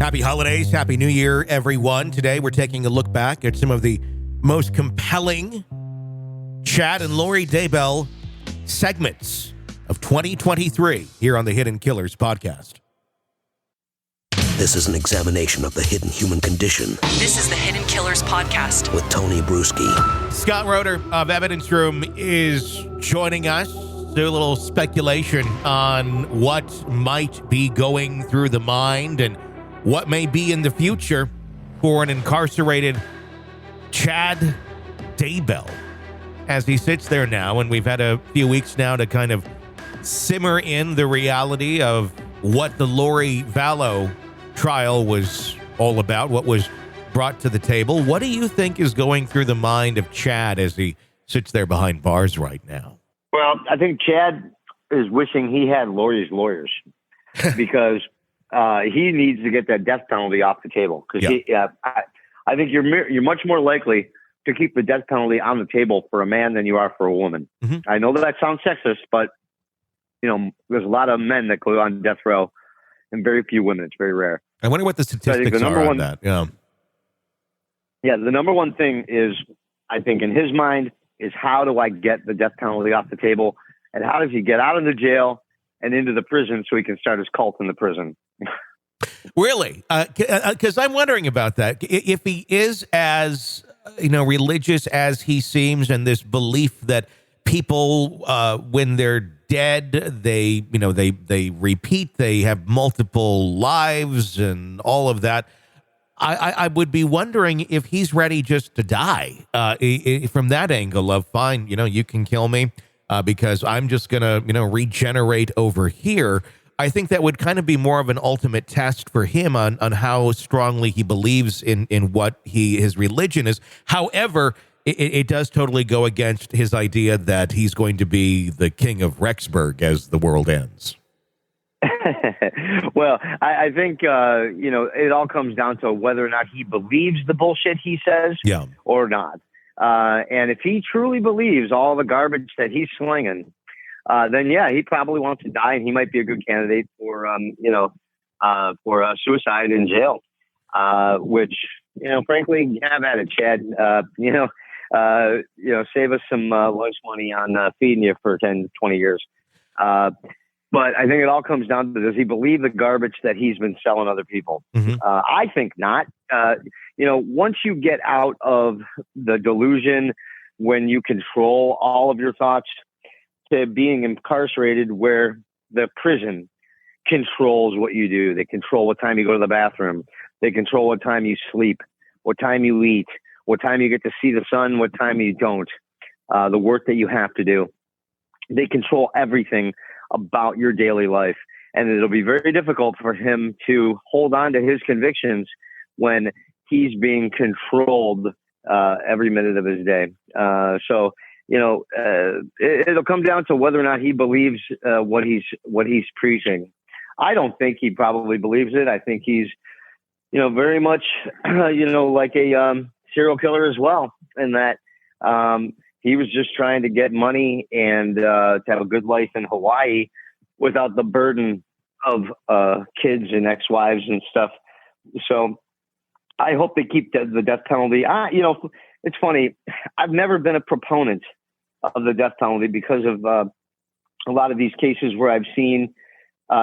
Happy holidays. Happy New Year, everyone. Today, we're taking a look back at some of the most compelling Chad and Lori Daybell segments of 2023 here on the Hidden Killers podcast. This is an examination of the hidden human condition. This is the Hidden Killers podcast with Tony Brueski. Scott Roeder of Evidence Room is joining us. Do a little speculation on what might be going through the mind and what may be in the future for an incarcerated Chad Daybell as he sits there now. And we've had a few weeks now to kind of simmer in the reality of what the Lori Vallow trial was all about, what was brought to the table. What do you think is going through the mind of Chad as he sits there behind bars right now? Well, I think Chad is wishing he had Lori's lawyers because he needs to get that death penalty off the table. Because I think you're much more likely to keep the death penalty on the table for a man than you are for a woman. Mm-hmm. I know that sounds sexist, but you know, there's a lot of men that go on death row and very few women. It's very rare. I wonder what the statistics are on that. Yeah, the number one thing is, I think in his mind, is how do I get the death penalty off the table? And how does he get out of the jail and into the prison so he can start his cult in the prison? Really? Because I'm wondering about that. If he is as, religious as he seems, and this belief that people, when they're dead, they repeat, they have multiple lives and all of that. I would be wondering if he's ready just to die from that angle of, fine, you can kill me because I'm just going to, regenerate over here. I think that would kind of be more of an ultimate test for him on how strongly he believes in what his religion is. However, it does totally go against his idea that he's going to be the king of Rexburg as the world ends. Well, I think, it all comes down to whether or not he believes the bullshit he says or not. And if he truly believes all the garbage that he's slinging, then, he probably wants to die, and he might be a good candidate for suicide in jail, which, frankly, have at it, Chad. Save us some lunch money on feeding you for 10, 20 years. But I think it all comes down to, does he believe the garbage that he's been selling other people? Mm-hmm. I think not. Once you get out of the delusion, when you control all of your thoughts, to being incarcerated where the prison controls what you do. They control what time you go to the bathroom. They control what time you sleep, what time you eat, what time you get to see the sun, what time you don't, the work that you have to do. They control everything about your daily life. And it'll be very difficult for him to hold on to his convictions when he's being controlled every minute of his day. It'll come down to whether or not he believes what he's preaching. I don't think he probably believes it. I think he's, very much, like a serial killer as well, in that he was just trying to get money and to have a good life in Hawaii without the burden of kids and ex-wives and stuff. So I hope they keep the death penalty. It's funny. I've never been a proponent of the death penalty because of a lot of these cases where I've seen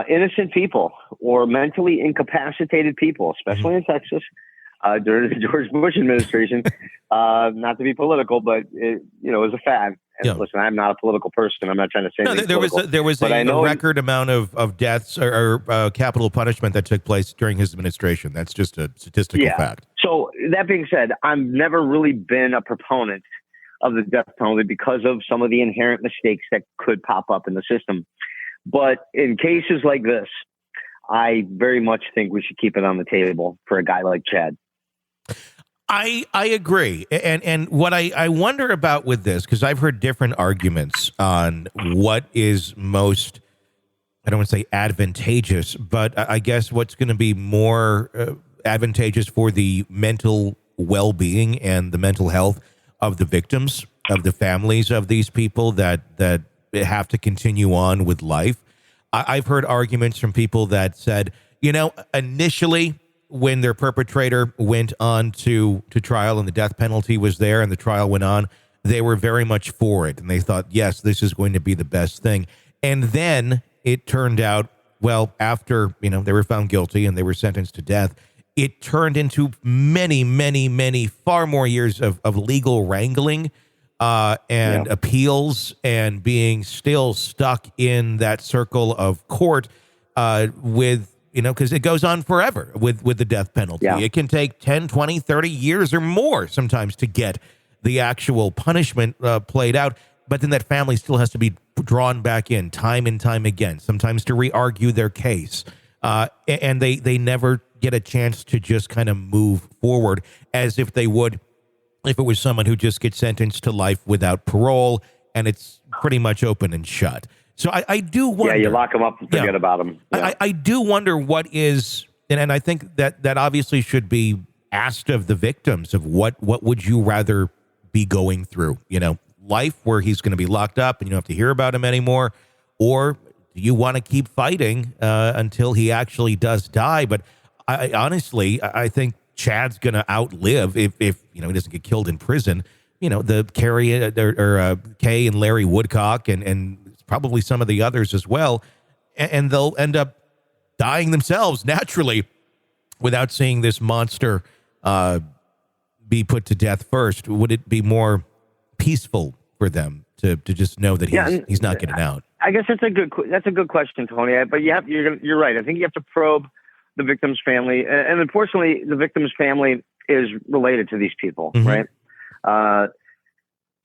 innocent people or mentally incapacitated people, especially in Texas, during the George Bush administration. Not to be political, but it was a fad. And listen, I'm not a political person. I'm not trying to say anything there was a record amount of deaths or capital punishment that took place during his administration. That's just a statistical fact. So that being said, I've never really been a proponent of the death penalty because of some of the inherent mistakes that could pop up in the system. But in cases like this, I very much think we should keep it on the table for a guy like Chad. I agree. And what I wonder about with this, because I've heard different arguments on what is most, I don't want to say advantageous, but I guess what's going to be more advantageous for the mental well-being and the mental health of the victims, of the families of these people that have to continue on with life. I've heard arguments from people that said, initially when their perpetrator went on to trial and the death penalty was there and the trial went on, they were very much for it. And they thought, yes, this is going to be the best thing. And then it turned out, well, after, they were found guilty and they were sentenced to death, it turned into many, many, many, far more years of legal wrangling and appeals and being still stuck in that circle of court with, because it goes on forever with the death penalty. Yeah. It can take 10, 20, 30 years or more sometimes to get the actual punishment played out. But then that family still has to be drawn back in time and time again, sometimes to re-argue their case. And they never get a chance to just kind of move forward as if they would if it was someone who just gets sentenced to life without parole and it's pretty much open and shut. So I do wonder. Yeah, you lock them up and forget about them. Yeah. I do wonder what is, and I think that obviously should be asked of the victims of what would you rather be going through, life where he's going to be locked up and you don't have to hear about him anymore, or do you want to keep fighting until he actually does die? But I honestly think Chad's going to outlive if he doesn't get killed in prison. The Kay and Larry Woodcock and probably some of the others as well, and they'll end up dying themselves naturally without seeing this monster be put to death first. Would it be more peaceful for them to just know that he's not getting out? I guess that's a good question, Tony. But you're right. I think you have to probe the victim's family, and unfortunately, the victim's family is related to these people, Mm-hmm. right?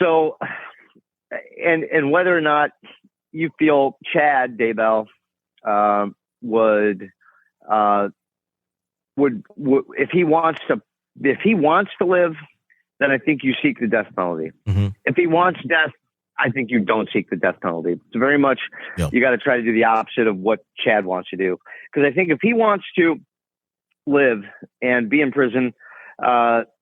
So, and whether or not you feel Chad Daybell would if he wants to live, then I think you seek the death penalty. Mm-hmm. If he wants death, I think you don't seek the death penalty. It's very much, you got to try to do the opposite of what Chad wants to do. Because I think if he wants to live and be in prison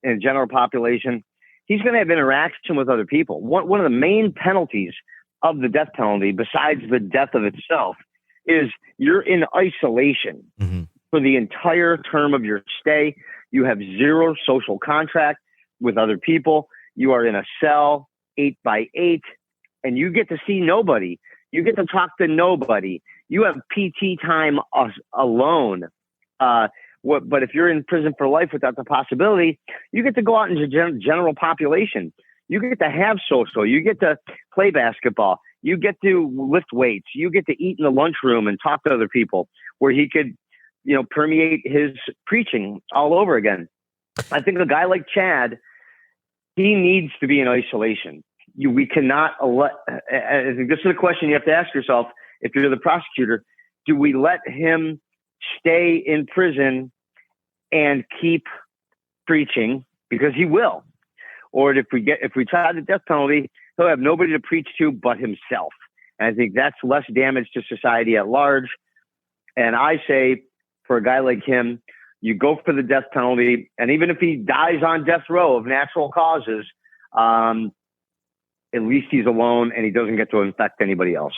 in general population, he's going to have interaction with other people. One of the main penalties of the death penalty, besides the death of itself, is you're in isolation Mm-hmm. for the entire term of your stay. You have zero social contact with other people. You are in a cell 8x8, and you get to see nobody. You get to talk to nobody. You have PT time alone. But if you're in prison for life without the possibility, you get to go out into general population. You get to have social. You get to play basketball. You get to lift weights. You get to eat in the lunchroom and talk to other people, where he could, permeate his preaching all over again. I think a guy like Chad, he needs to be in isolation. We cannot I think this is a question you have to ask yourself if you're the prosecutor. Do we let him stay in prison and keep preaching? Because he will. Or if we try the death penalty, he'll have nobody to preach to but himself. And I think that's less damage to society at large. And I say, for a guy like him, you go for the death penalty. And even if he dies on death row of natural causes, at least he's alone and he doesn't get to infect anybody else.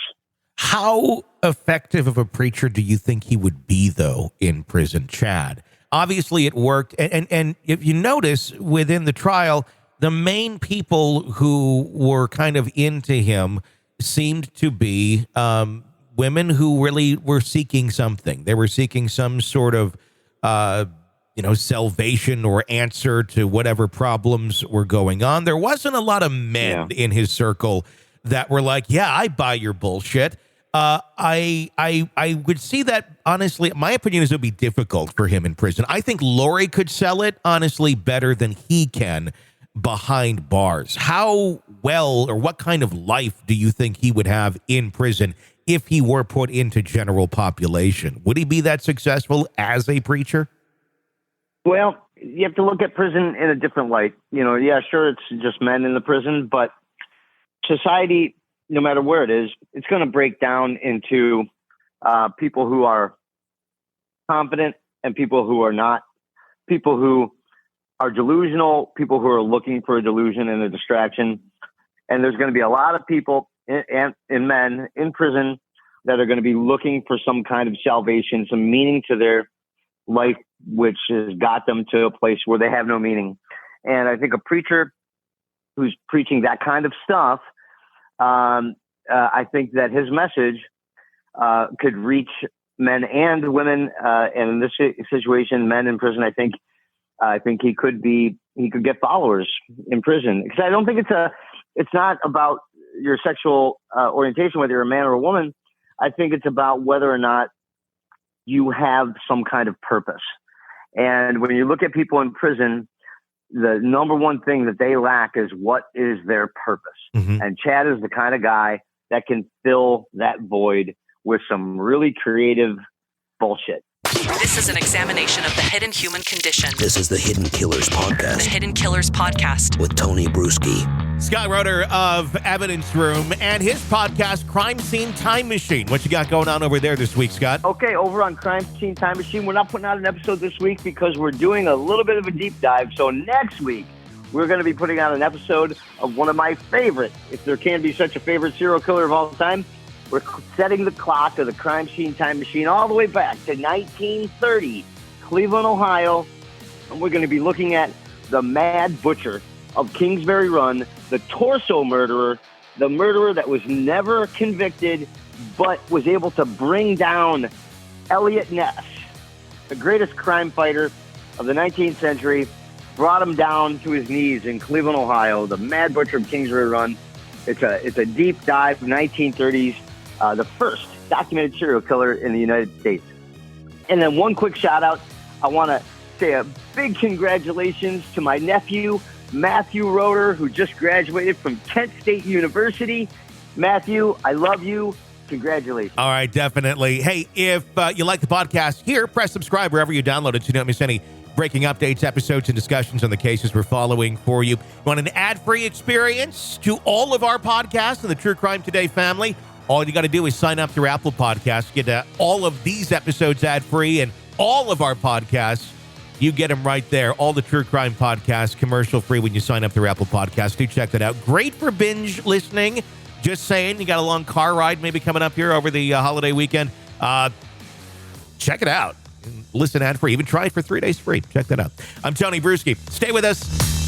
How effective of a preacher do you think he would be, though, in prison, Chad? Obviously, it worked. And if you notice, within the trial, the main people who were kind of into him seemed to be women who really were seeking something. They were seeking some sort of, salvation or answer to whatever problems were going on. There wasn't a lot of men in his circle that were like, yeah, I buy your bullshit. I would see that, honestly, my opinion is it would be difficult for him in prison. I think Lori could sell it, honestly, better than he can behind bars. How well or what kind of life do you think he would have in prison if he were put into general population? Would he be that successful as a preacher? Well, you have to look at prison in a different light. Sure, it's just men in the prison, but society, no matter where it is, it's going to break down into people who are confident and people who are not, people who are delusional, people who are looking for a delusion and a distraction. And there's going to be a lot of people and men in prison that are going to be looking for some kind of salvation, some meaning to their life which has got them to a place where they have no meaning. And I think a preacher who's preaching that kind of stuff, I think that his message could reach men and women, and in this situation, men in prison. I think he could get followers in prison, because I don't think it's not about your sexual orientation, whether you're a man or a woman. I think it's about whether or not you have some kind of purpose. And when you look at people in prison, the number one thing that they lack is, what is their purpose? Mm-hmm. And Chad is the kind of guy that can fill that void with some really creative bullshit. This is an examination of the hidden human condition. This is the Hidden Killers Podcast. The Hidden Killers Podcast. With Tony Brueski. Scott Roeder of Evidence Room and his podcast, Crime Scene Time Machine. What you got going on over there this week, Scott? Okay, over on Crime Scene Time Machine, we're not putting out an episode this week because we're doing a little bit of a deep dive. So next week, we're going to be putting out an episode of one of my favorite, if there can be such a favorite serial killer of all time. We're setting the clock of the Crime Scene Time Machine all the way back to 1930, Cleveland, Ohio. And we're going to be looking at the Mad Butcher of Kingsbury Run, the torso murderer, the murderer that was never convicted, but was able to bring down Elliot Ness, the greatest crime fighter of the 19th century, brought him down to his knees in Cleveland, Ohio, the Mad Butcher of Kingsbury Run. It's a deep dive, 1930s. The first documented serial killer in the United States. And then one quick shout out. I want to say a big congratulations to my nephew, Matthew Roeder, who just graduated from Kent State University. Matthew, I love you. Congratulations. All right, definitely. Hey, if you like the podcast here, press subscribe wherever you download it so you don't miss any breaking updates, episodes, and discussions on the cases we're following for you. Want an ad-free experience to all of our podcasts in the True Crime Today family? All you got to do is sign up through Apple Podcasts, get all of these episodes ad-free, and all of our podcasts, you get them right there. All the True Crime podcasts, commercial-free when you sign up through Apple Podcasts. Do check that out. Great for binge listening. Just saying, you got a long car ride maybe coming up here over the holiday weekend. Check it out. Listen ad-free. Even try it for 3 days free. Check that out. I'm Tony Brueski. Stay with us.